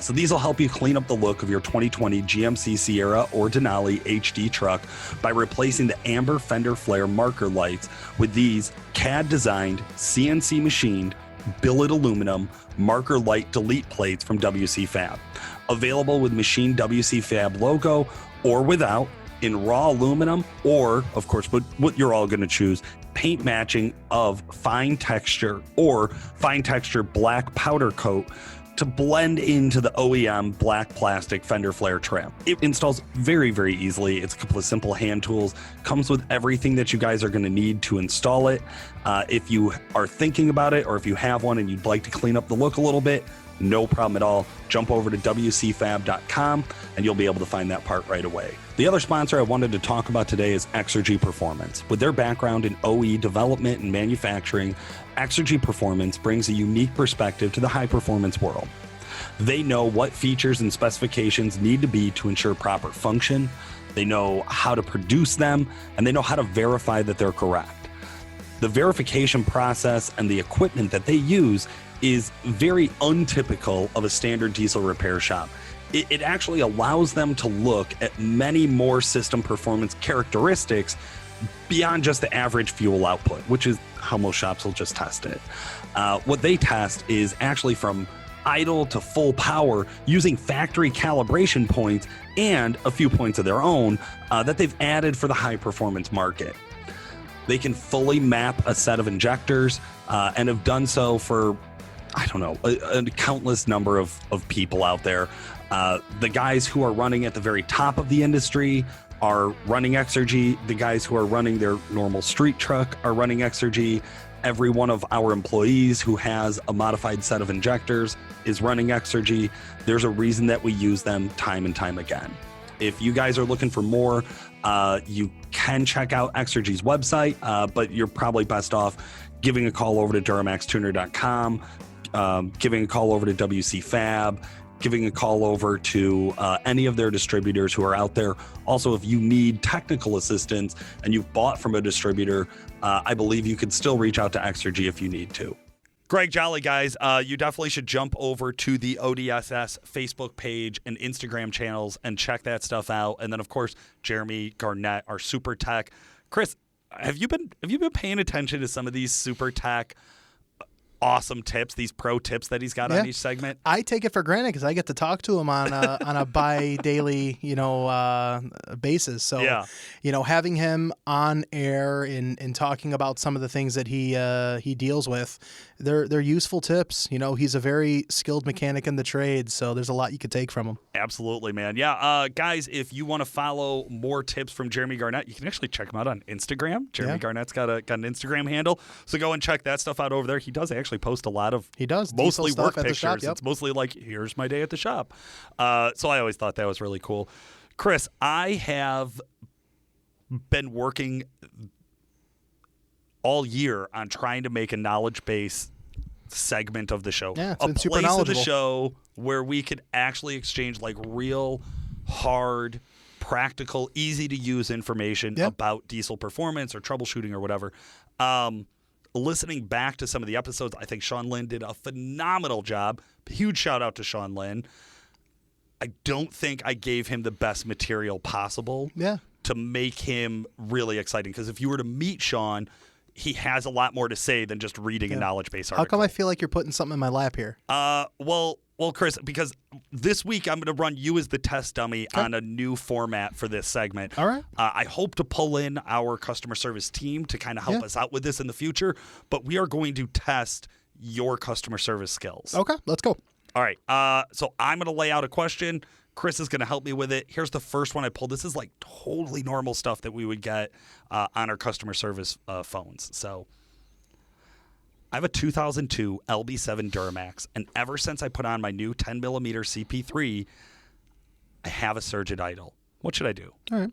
So these will help you clean up the look of your 2020 GMC Sierra or Denali HD truck by replacing the amber Fender Flare marker lights with these CAD designed, CNC machined, billet aluminum marker light delete plates from WC Fab. Available with machined WC Fab logo or without, in raw aluminum, or of course, what you're all going to choose, paint matching of fine texture or fine texture black powder coat to blend into the OEM black plastic Fender Flare trim. It installs very, very easily. It's a couple of simple hand tools, comes with everything that you guys are going to need to install it. If you are thinking about it, or if you have one and you'd like to clean up the look a little bit, no problem at all. Jump over to wcfab.com and you'll be able to find that part right away. The other sponsor I wanted to talk about today is Exergy Performance. With their background in OE development and manufacturing, Exergy Performance brings a unique perspective to the high performance world. They know what features and specifications need to be to ensure proper function. They know how to produce them, and they know how to verify that they're correct. The verification process and the equipment that they use is very untypical of a standard diesel repair shop. It actually allows them to look at many more system performance characteristics beyond just the average fuel output, which is how most shops will just test it. What they test is actually from idle to full power using factory calibration points and a few points of their own that they've added for the high performance market. They can fully map a set of injectors and have done so for, I don't know, a countless number of people out there. The guys who are running at the very top of the industry are running Exergy. The guys who are running their normal street truck are running Exergy. Every one of our employees who has a modified set of injectors is running Exergy. There's a reason that we use them time and time again. If you guys are looking for more, you can check out Exergy's website, but you're probably best off giving a call over to DuramaxTuner.com, giving a call over to WC Fab, giving a call over to any of their distributors who are out there. Also, if you need technical assistance and you've bought from a distributor, I believe you could still reach out to Exergy if you need to. Gregg, Jolly guys, you definitely should jump over to the ODSS Facebook page and Instagram channels and check that stuff out. And then, of course, Jeremy Garnett, our super tech. Chris, have you been paying attention to some of these super tech awesome tips, these pro tips that he's got on each segment?
I take it for granted because I get to talk to him on a bi-daily, basis. So, having him on air and talking about some of the things that he deals with, they're useful tips. He's a very skilled mechanic in the trade, so there's a lot you could take from him.
Absolutely, man. Yeah, guys, if you want to follow more tips from Jeremy Garnett, you can actually check him out on Instagram. Jeremy Garnett's got an Instagram handle, so go and check that stuff out over there. He does actually post a lot of mostly work pictures. Shop, It's mostly like, here's my day at the shop. So I always thought that was really cool. Chris, I have been working all year on trying to make a knowledge base segment of the show.
Yeah, it's
a
been super
place
knowledgeable.
of the show where we could actually exchange like real hard, practical, easy to use information about diesel performance or troubleshooting or whatever. Listening back to some of the episodes, I think Sean Lynn did a phenomenal job. Huge shout out to Sean Lynn. I don't think I gave him the best material possible to make him really exciting. Because if you were to meet Sean, he has a lot more to say than just reading a knowledge base article.
How come I feel like you're putting something in my lap here?
Well, Chris, because this week I'm going to run you as the test dummy on a new format for this segment.
All right.
I hope to pull in our customer service team to kind of help us out with this in the future, but we are going to test your customer service skills.
Okay, let's go.
All right. So I'm going to lay out a question. Chris is going to help me with it. Here's the first one I pulled. This is like totally normal stuff that we would get on our customer service phones. So I have a 2002 LB7 Duramax, and ever since I put on my new 10mm CP3, I have a surge at idle. What should I do?
All right.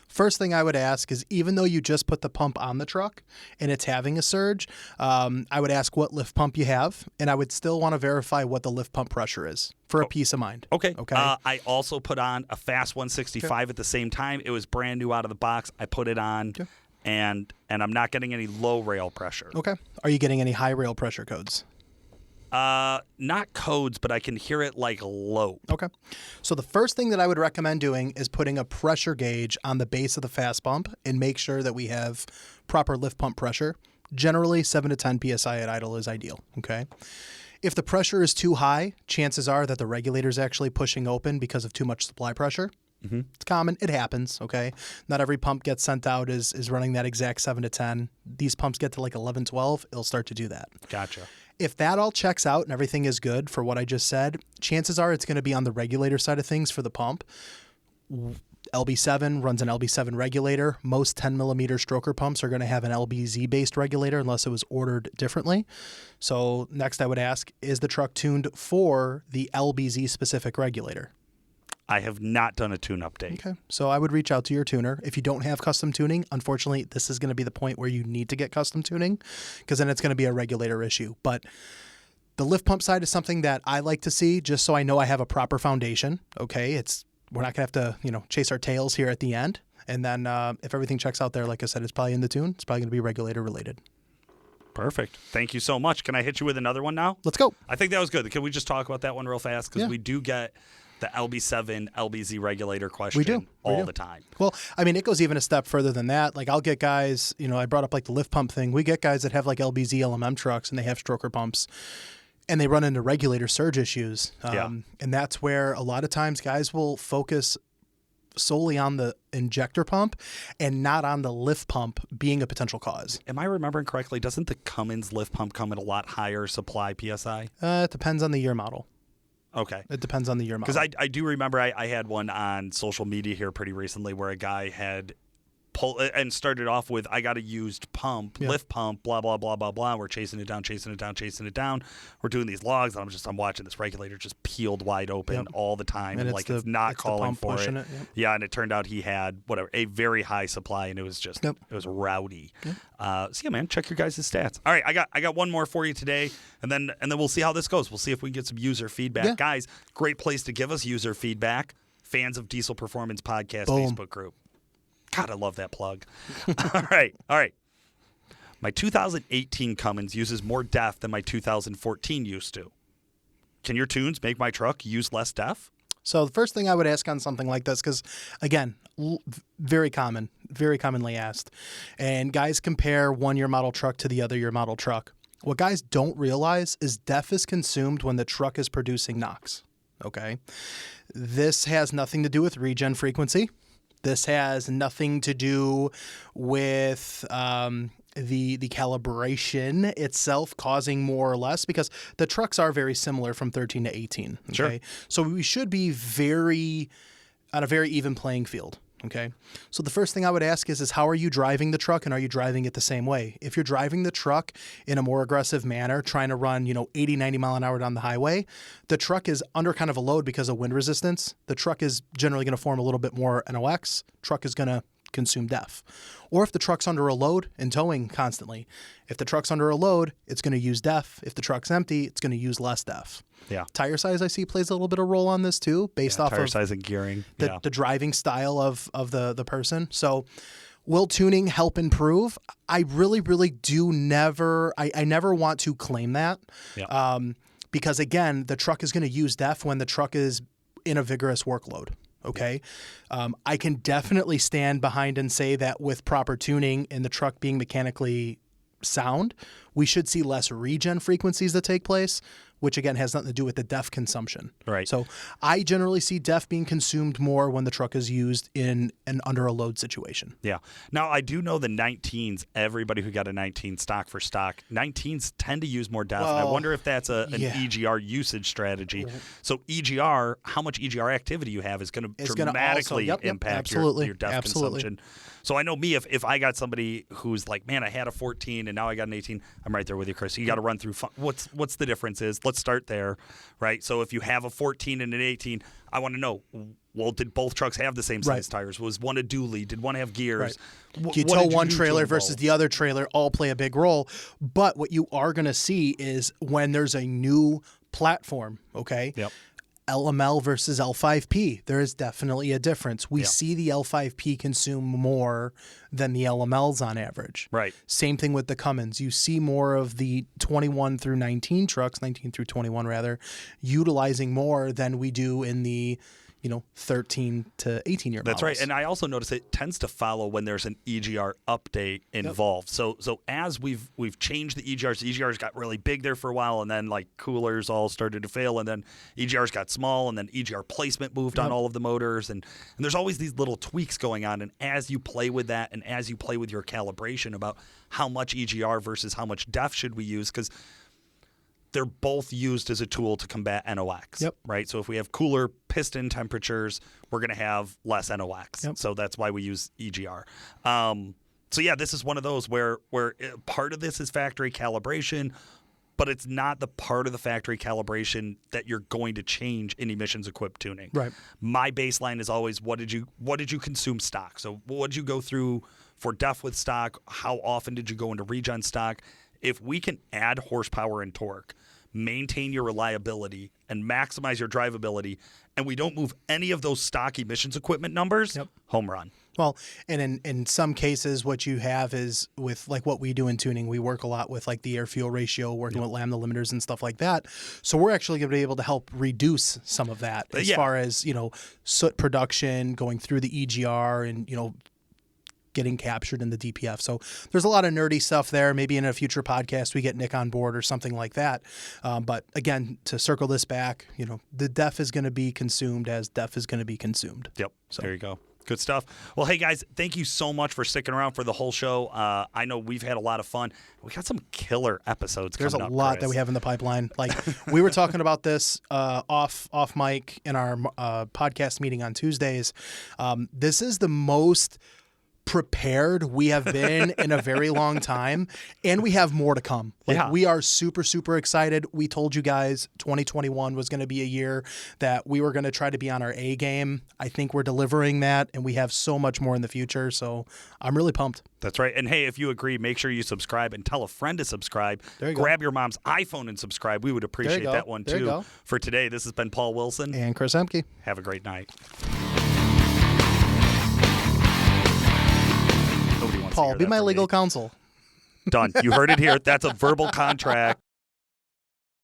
First thing I would ask is, even though you just put the pump on the truck and it's having a surge, I would ask what lift pump you have, and I would still want to verify what the lift pump pressure is for a peace of mind.
Okay. I also put on a Fast 165 at the same time. It was brand new out of the box. I put it on. Okay. And I'm not getting any low rail pressure.
Okay. Are you getting any high rail pressure codes?
Not codes, but I can hear it like low.
Okay. So the first thing that I would recommend doing is putting a pressure gauge on the base of the fast pump and make sure that we have proper lift pump pressure. Generally, 7 to 10 PSI at idle is ideal. Okay. If the pressure is too high, chances are that the regulator is actually pushing open because of too much supply pressure. Mm-hmm. It's common. It happens. Okay. Not every pump gets sent out is running that exact 7 to 10. These pumps get to like 11, 12. It'll start to do that.
Gotcha.
If that all checks out and everything is good for what I just said, chances are it's going to be on the regulator side of things for the pump. LB7 runs an LB7 regulator. Most 10mm stroker pumps are going to have an LBZ-based regulator unless it was ordered differently. So next I would ask, is the truck tuned for the LBZ-specific regulator?
I have not done a tune update.
Okay. So I would reach out to your tuner. If you don't have custom tuning, unfortunately, this is going to be the point where you need to get custom tuning because then it's going to be a regulator issue. But the lift pump side is something that I like to see just so I know I have a proper foundation. Okay. We're not going to have to, chase our tails here at the end. And then if everything checks out there, like I said, it's probably in the tune. It's probably going to be regulator related.
Perfect. Thank you so much. Can I hit you with another one now?
Let's go.
I think that was good. Can we just talk about that one real fast? Because we do get the LB7, LBZ regulator question all the time.
Well, I mean, it goes even a step further than that. Like, I'll get guys, I brought up like the lift pump thing. We get guys that have like LBZ LMM trucks and they have stroker pumps. and they run into regulator surge issues. And that's where a lot of times guys will focus solely on the injector pump and not on the lift pump being a potential cause.
Am I remembering correctly? Doesn't the Cummins lift pump come at a lot higher supply PSI?
It depends on the year model.
Okay.
It depends on the year model.
Because I do remember I had one on social media here pretty recently where a guy had and started off with, I got a used pump, lift pump, blah, blah, blah, blah, blah. We're chasing it down. We're doing these logs, and I'm watching this regulator just peeled wide open all the time. And like it's not calling for it. Yeah, and it turned out he had, a very high supply, and it was just, it was rowdy. So yeah, man, check your guys' stats. All right, I got one more for you today, and then we'll see how this goes. We'll see if we can get some user feedback. Guys, great place to give us user feedback. Fans of Diesel Performance Podcast Facebook group. God, I love that plug. All right. My 2018 Cummins uses more DEF than my 2014 used to. Can your tunes make my truck use less DEF?
So the first thing I would ask on something like this, because again, very commonly asked, and guys compare one year model truck to the other year model truck. What guys don't realize is DEF is consumed when the truck is producing NOx. Okay. This has nothing to do with regen frequency. This has nothing to do with the calibration itself causing more or less, because the trucks are very similar from 13 to 18. Okay?
Sure.
So we should be on a very even playing field. Okay. So the first thing I would ask is how are you driving the truck, and are you driving it the same way? If you're driving the truck in a more aggressive manner, trying to run, 80, 90 mile an hour down the highway, the truck is under kind of a load because of wind resistance. The truck is generally going to form a little bit more NOx. Truck is going to consume DEF. Or if the truck's under a load and towing constantly, if the truck's under a load, it's going to use DEF. If the truck's empty, it's going to use less DEF.
Yeah.
Tire size, I see, plays a little bit of role on this too, based off
tire
of
size and gearing.
the driving style of the person. So will tuning help improve? I really, really do never want to claim that.
Yeah.
Because again, the truck is going to use DEF when the truck is in a vigorous workload. Okay. I can definitely stand behind and say that with proper tuning and the truck being mechanically sound, we should see less regen frequencies that take place, which again has nothing to do with the DEF consumption.
Right.
So I generally see DEF being consumed more when the truck is used in an under a load situation.
Yeah. Now I do know the 19s, everybody who got a 19 stock for stock, 19s tend to use more DEF. And I wonder if that's an EGR usage strategy. So EGR, how much EGR activity you have is going to dramatically impact your DEF consumption. So I know me, if I got somebody who's like, man, I had a 14 and now I got an 18, I'm right there with you, Chris. You got to run through what's the difference is. Let's start there, right? So if you have a 14 and an 18, I want to know, well, did both trucks have the same size tires? Was one a dually? Did one have gears?
Right. Do you tow one trailer versus the other trailer all play a big role? But what you are going to see is when there's a new platform, okay?
Yep.
LML versus L5P, there is definitely a difference. We see the L5P consume more than the LMLs on average.
Right.
Same thing with the Cummins. You see more of the 21 through 19 trucks, 19 through 21 rather, utilizing more than we do in the 13 to 18 year models.
That's right. And I also notice it tends to follow when there's an EGR update involved. So as we've changed the EGRs got really big there for a while, and then like coolers all started to fail, and then EGRs got small, and then EGR placement moved on all of the motors, and there's always these little tweaks going on. And as you play with that, and as you play with your calibration about how much EGR versus how much DEF should we use, because they're both used as a tool to combat NOx, right? So if we have cooler piston temperatures, we're going to have less NOx. So that's why we use EGR. So yeah, this is one of those where part of this is factory calibration, but it's not the part of the factory calibration that you're going to change in emissions-equipped tuning.
Right.
My baseline is always what did you consume stock? So what did you go through for DEF with stock? How often did you go into regen stock? If we can add horsepower and torque, maintain your reliability, and maximize your drivability, and we don't move any of those stock emissions equipment numbers, home run.
Well, and in some cases, what you have is with like what we do in tuning, we work a lot with like the air-fuel ratio, working with lambda limiters and stuff like that. So we're actually going to be able to help reduce some of that as far as, soot production, going through the EGR and, getting captured in the DPF. So there's a lot of nerdy stuff there. Maybe in a future podcast we get Nick on board or something like that. But again, to circle this back, the DEF is going to be consumed as DEF is going to be consumed.
Yep. So there you go. Good stuff. Well, hey, guys, thank you so much for sticking around for the whole show. I know we've had a lot of fun. We got some killer episodes coming up.
There's a lot that we have in the pipeline. Like, we were talking about this off mic in our podcast meeting on Tuesdays. This is the most prepared we have been in a very long time, and we have more to come. We are super, super excited. We told you guys 2021 was going to be a year that we were going to try to be on our A game. I think we're delivering that, and we have so much more in the future, so I'm really pumped.
That's right. And hey, if you agree, make sure you subscribe and tell a friend to subscribe. Grab your mom's iPhone and subscribe. We would appreciate that one too. For today, this has been Paul Wilson
and Chris Emke.
Have a great night.
Paul, be my legal counsel.
Done. You heard it here. That's a verbal contract.